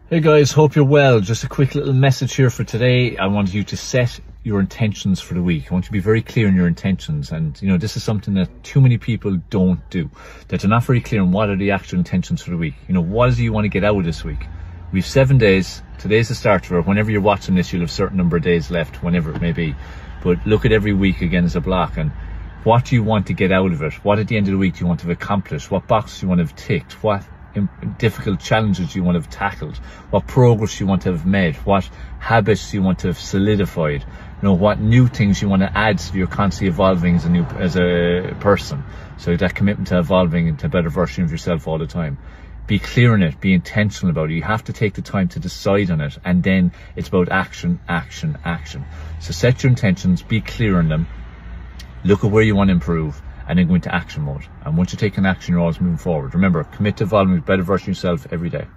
Hey guys, hope you're well. Just a quick little message here for today. I want you to set your intentions for the week. I want you to be very clear in your intentions. And you know, this is something that too many people don't do. That they're not very clear on what are the actual intentions for the week. You know, what do you want to get out of this week? We've 7 days. Today's the start of it. Whenever you're watching this, you'll have a certain number of days left, whenever it may be. But look at every week again as a block, and what do you want to get out of it? What at the end of the week do you want to have accomplished? What boxes do you want to have ticked? What difficult challenges you want to have tackled, what progress you want to have made, what habits you want to have solidified, you know, what new things you want to add so you're constantly evolving as a person. So that commitment to evolving into a better version of yourself all the time. Be clear on it, be intentional about it. You have to take the time to decide on it, and then it's about action, action, action. So set your intentions, be clear on them, look at where you want to improve, and then go into action mode. And once you take an action, you're always moving forward. Remember, commit to evolving a better version of yourself every day.